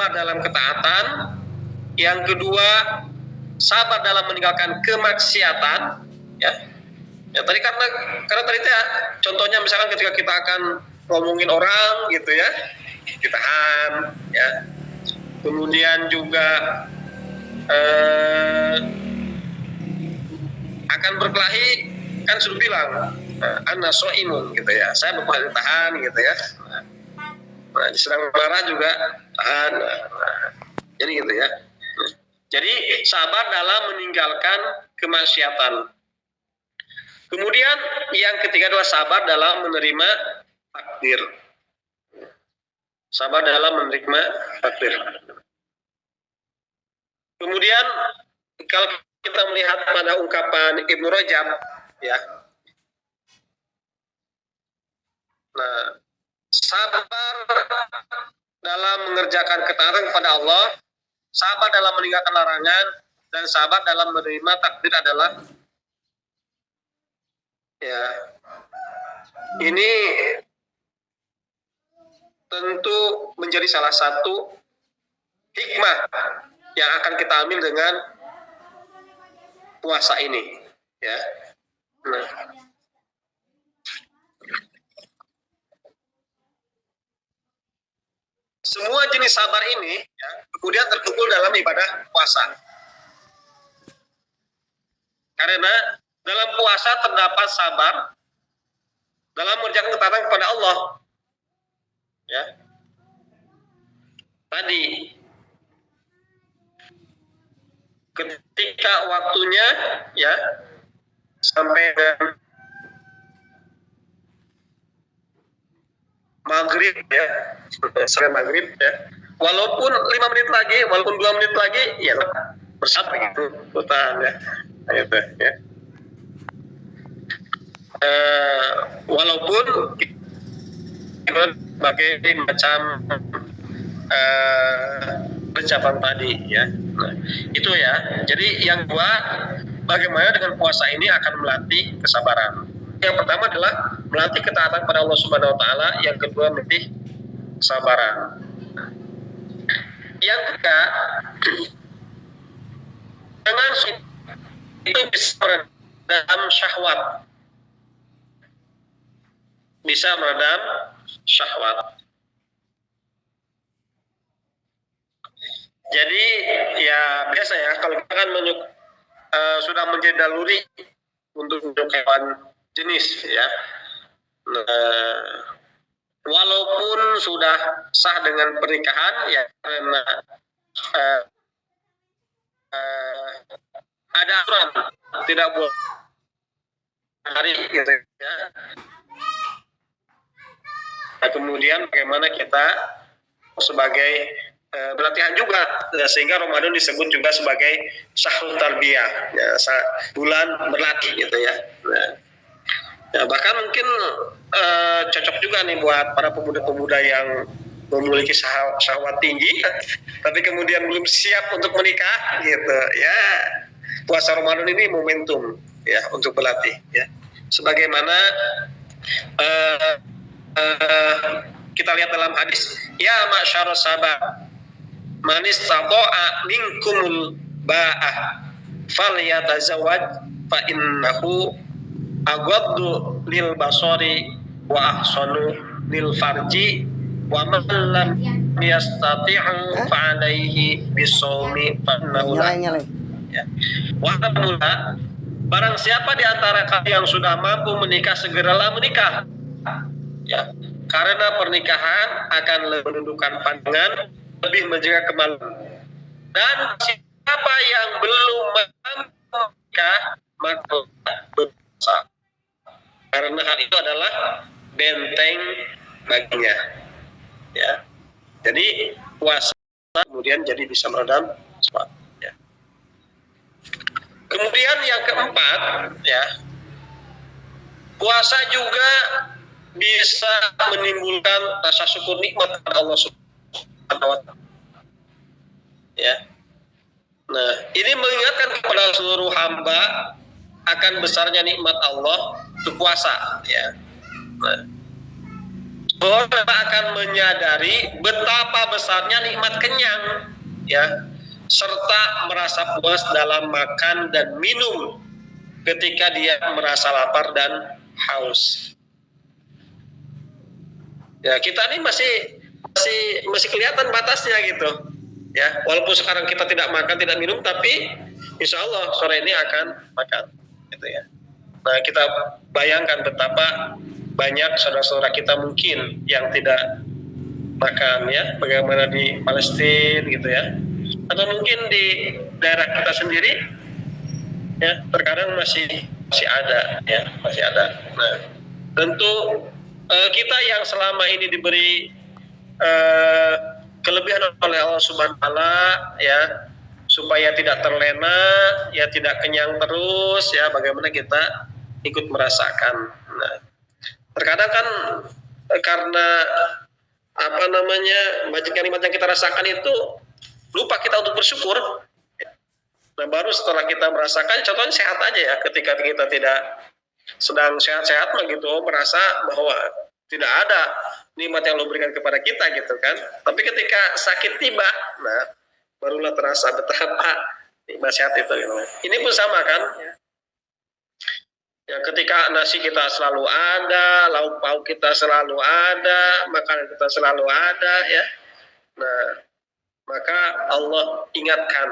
sabar dalam ketaatan. Yang kedua, sabar dalam meninggalkan kemaksiatan. Ya, ya tadi karena tadi ya, contohnya misalkan ketika kita akan ngomongin orang gitu ya, ditahan. Ya, kemudian juga akan berkelahi, kan sudah bilang ana soimun gitu ya, saya berpuasa tahan gitu ya. Nah, sedang marah juga tahan. Jadi gitu ya. Jadi sabar dalam meninggalkan kemaksiatan. Kemudian yang ketiga adalah sabar dalam menerima takdir. Sabar dalam menerima takdir. Kemudian kalau kita melihat pada ungkapan Ibnu Rajab, ya. Nah, sabar dalam mengerjakan ketaatan kepada Allah, sabar dalam meninggalkan larangan, dan sabar dalam menerima takdir adalah, ya, ini tentu menjadi salah satu hikmah yang akan kita ambil dengan puasa ini, ya. Nah, semua jenis sabar ini ya, kemudian terkumpul dalam ibadah puasa. Karena dalam puasa terdapat sabar dalam mengerjakan ketaatan kepada Allah. Ya. Tadi ketika waktunya ya sampai maghrib ya, sampai maghrib ya, walaupun 5 menit lagi, walaupun 2 menit lagi, ya bersatu gitu, tahan ya, gitu ya. Walaupun berbagai macam persiapan tadi ya. Nah, itu ya. Jadi yang kedua, bagaimana dengan puasa ini akan melatih kesabaran. Yang pertama adalah melatih ketaatan pada Allah Subhanahu wa taala, yang kedua melatih kesabaran. Yang ketiga, dengan itu bisa meredam syahwat. Bisa meredam syahwat. Jadi ya biasa ya, kalau kita kan sudah menjadi daluri untuk hewan jenis ya. Walaupun sudah sah dengan pernikahan ya, karena ada aturan tidak boleh hari gitu ya. Nah, kemudian bagaimana kita sebagai berlatihan juga, sehingga Ramadan disebut juga sebagai syahrul tarbiyah, ya, bulan berlatih gitu ya. Nah, ya bahkan mungkin cocok juga nih buat para pemuda-pemuda yang memiliki syahwat tinggi, tapi kemudian belum siap untuk menikah gitu ya. Puasa Ramadan ini momentum ya untuk berlatih ya. Sebagaimana kita lihat dalam hadis, ya ma'syarus sahabat, man istata'a minkumul ba'ah falyatazawwaj fa innahu aghaddu lil basari wa ahsanu lil farji wa man lam yastati'u fa alaihi bisawmi fa innahu ya. Wa mula, barang siapa di antara kalian yang sudah mampu menikah, segeralah menikah ya, karena pernikahan akan menundukkan pandangan, lebih menjaga kemaluan. Dan siapa yang belum mampu menikah, maka berpuasa, karena hal itu adalah benteng baginya ya. Jadi puasa kemudian jadi bisa meredam syahwat ya. Kemudian yang keempat ya, puasa juga bisa menimbulkan rasa syukur nikmat kepada Allah Subhanahu wa taala. Ya. Nah, ini mengingatkan kepada seluruh hamba akan besarnya nikmat Allah untuk puasa ya. Nah, orang akan menyadari betapa besarnya nikmat kenyang, ya, serta merasa puas dalam makan dan minum ketika dia merasa lapar dan haus. Ya, kita ini masih kelihatan batasnya gitu. Ya, walaupun sekarang kita tidak makan, tidak minum, tapi insya Allah sore ini akan makan, gitu ya. Nah, kita bayangkan betapa banyak saudara-saudara kita mungkin yang tidak makan, ya, bagaimana di Palestina gitu ya, atau mungkin di daerah kita sendiri, ya, terkadang masih ada, ya, masih ada. Nah, tentu kita yang selama ini diberi kelebihan oleh Allah Subhanahu wa taala, ya, supaya tidak terlena, ya, tidak kenyang terus, ya, bagaimana kita ikut merasakan. Nah, terkadang kan karena apa namanya, nikmat yang kita rasakan itu lupa kita untuk bersyukur. Nah, baru setelah kita merasakan, contohnya sehat aja ya, ketika kita tidak sedang sehat-sehat begitu, merasa bahwa tidak ada nikmat yang Allah berikan kepada kita gitu kan. Tapi ketika sakit tiba, nah, barulah terasa betapa nikmat sehat itu gitu. Ini pun sama kan, ya, ketika nasi kita selalu ada, lauk pauk kita selalu ada, makanan kita selalu ada, ya. Nah, maka Allah ingatkan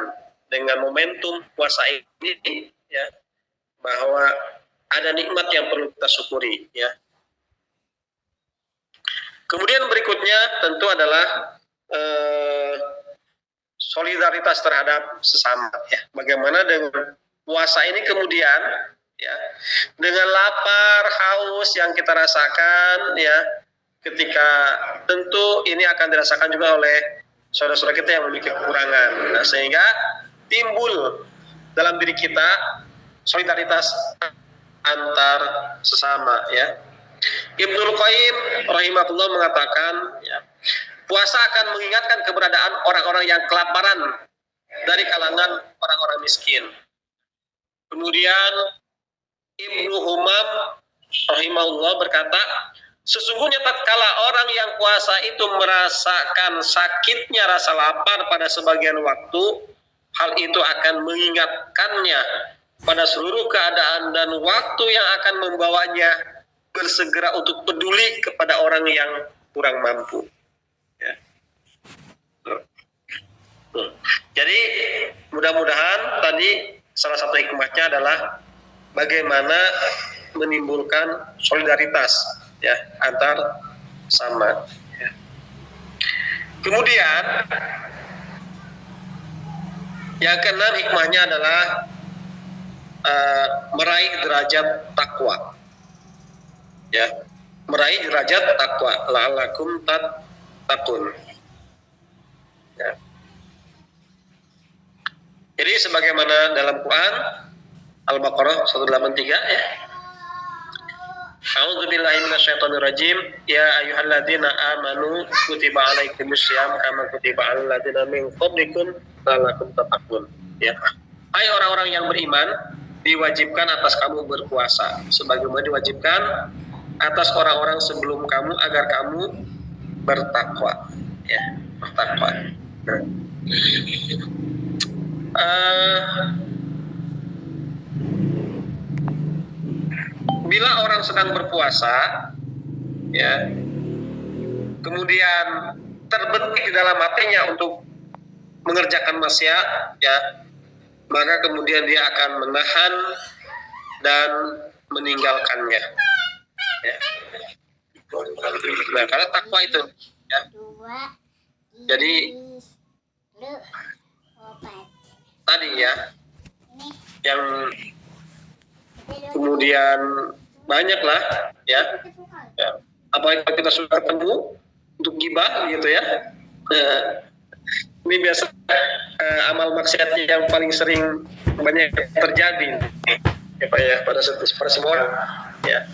dengan momentum puasa ini, ya, bahwa ada nikmat yang perlu kita syukuri, ya. Kemudian berikutnya tentu adalah solidaritas terhadap sesama, ya. Bagaimana dengan puasa ini kemudian, ya, dengan lapar, haus yang kita rasakan, ya, ketika tentu ini akan dirasakan juga oleh saudara-saudara kita yang memiliki kekurangan. Nah, sehingga timbul dalam diri kita solidaritas antar sesama, ya. Ibnul Qayyim rahimahullah mengatakan, ya, puasa akan mengingatkan keberadaan orang-orang yang kelaparan dari kalangan orang-orang miskin. Kemudian Ibnu Humam rahimahullah berkata, sesungguhnya tatkala orang yang puasa itu merasakan sakitnya rasa lapar pada sebagian waktu, hal itu akan mengingatkannya pada seluruh keadaan dan waktu yang akan membawanya bersegera untuk peduli kepada orang yang kurang mampu. Ya. Jadi mudah-mudahan tadi salah satu hikmahnya adalah bagaimana menimbulkan solidaritas, ya, antar sama. Ya. Kemudian yang keenam hikmahnya adalah meraih derajat takwa. Ya, meraih derajat takwa, la'allakum tattaqun. Ya. Jadi sebagaimana dalam Quran Al-Baqarah 183, ya. A'udzubillahi minasyaitonirrajim. Ya ayyuhalladzina amanu kutiba alaikumussyiyam kama kutiba alal ladzina min qablikum la'allakum tattaqun. Ya. Hai orang-orang yang beriman, diwajibkan atas kamu berpuasa sebagaimana diwajibkan atas orang-orang sebelum kamu agar kamu bertakwa, ya, bertakwa. Bila orang sedang berpuasa, ya, kemudian terbetik di dalam hatinya untuk mengerjakan maksiat, ya, maka kemudian dia akan menahan dan meninggalkannya. Ya. Nah, karena takwa itu, ya. Jadi tadi, ya, yang kemudian banyak lah, ya. Apalagi kita sudah ketemu untuk gibah gitu, ya. Ini biasa amal maksiatnya yang paling sering banyak terjadi, ya, Pak, ya, pada semua orang, ya,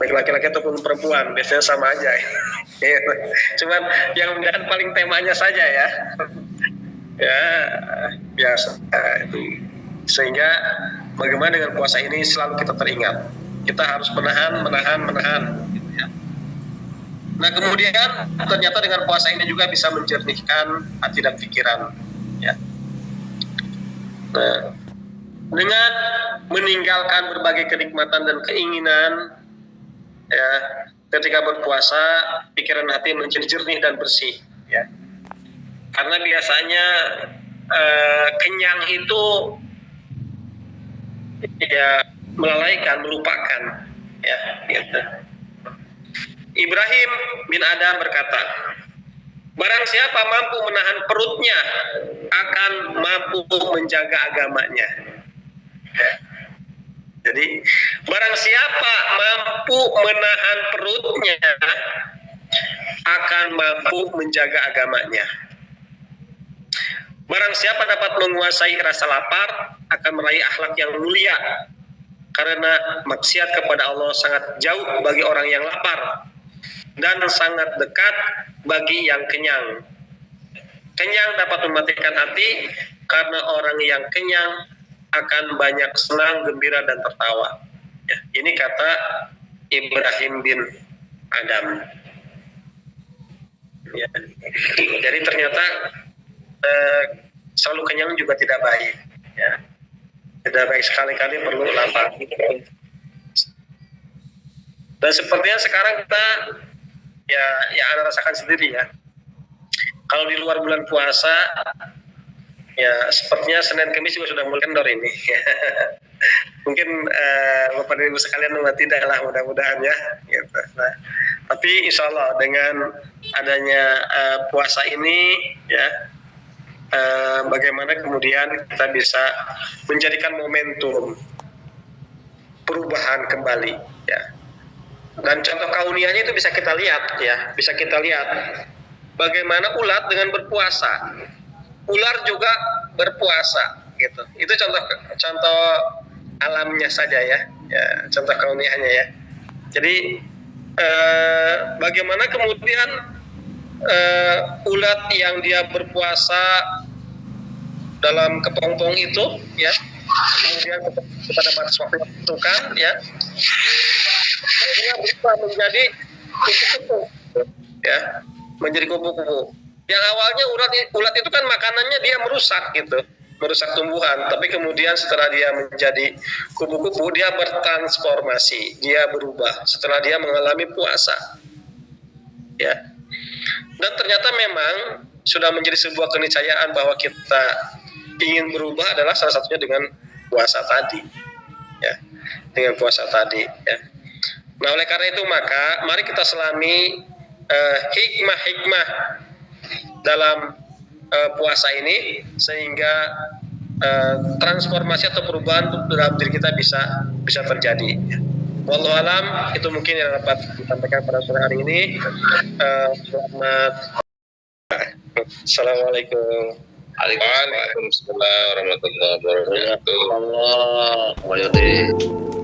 baik laki-laki ataupun perempuan, biasanya sama aja. Cuman yang membedakan paling temanya saja, ya. Ya, biasa itu. Sehingga bagaimana dengan puasa ini selalu kita teringat, kita harus menahan gitu, ya. Nah kemudian ternyata dengan puasa ini juga bisa menjernihkan hati dan pikiran. Ya. Nah, dengan meninggalkan berbagai kenikmatan dan keinginan, ya, ketika berpuasa pikiran hati menjadi jernih dan bersih. Ya. Karena biasanya kenyang itu ya melalaikan, melupakan, ya, gitu. Ibrahim bin Adam berkata, barang siapa mampu menahan perutnya akan mampu menjaga agamanya. Ya. Jadi barang siapa mampu menahan perutnya akan mampu menjaga agamanya. Barang siapa dapat menguasai rasa lapar akan meraih akhlak yang mulia. Karena maksiat kepada Allah sangat jauh bagi orang yang lapar dan sangat dekat bagi yang kenyang. Kenyang dapat mematikan hati karena orang yang kenyang akan banyak senang, gembira dan tertawa. Ya, ini kata Ibrahim bin Adam. Ya. Jadi ternyata selalu kenyang juga tidak baik. Ya. Tidak baik, sekali-kali perlu lapar. Dan sepertinya sekarang kita ya Anda rasakan sendiri ya. Kalau di luar bulan puasa ya sepertinya Senin Kamis juga sudah mulai kendor ini. Mungkin Bapak dan Ibu sekalian tidak lah, mudah-mudahan ya. Gitu. Nah, tapi insya Allah dengan adanya puasa ini ya, bagaimana kemudian kita bisa menjadikan momentum perubahan kembali ya. Dan contoh kauniannya itu bisa kita lihat ya, bisa kita lihat bagaimana ulat dengan berpuasa, ular juga berpuasa gitu. Itu contoh alamnya saja ya, contoh kauniannya ya. Jadi bagaimana kemudian ulat yang dia berpuasa dalam kepompong itu ya, kemudian kepada batas waktu yang ditentukan ya, dia bisa menjadi kupu-kupu ya, menjadi kupu-kupu. Yang awalnya ulat itu kan makanannya dia merusak gitu, merusak tumbuhan, tapi kemudian setelah dia menjadi kupu-kupu dia bertransformasi, dia berubah setelah dia mengalami puasa ya. Dan ternyata memang sudah menjadi sebuah keniscayaan bahwa kita ingin berubah adalah salah satunya dengan puasa tadi ya, dengan puasa tadi ya. Nah oleh karena itu maka mari kita selami hikmah-hikmah dalam puasa ini sehingga transformasi atau perubahan dalam diri kita bisa terjadi. Wallahu alam, itu mungkin yang dapat disampaikan pada sore hari ini. Selamat. Assalamualaikum. Waalaikumsalam warahmatullahi wabarakatuh.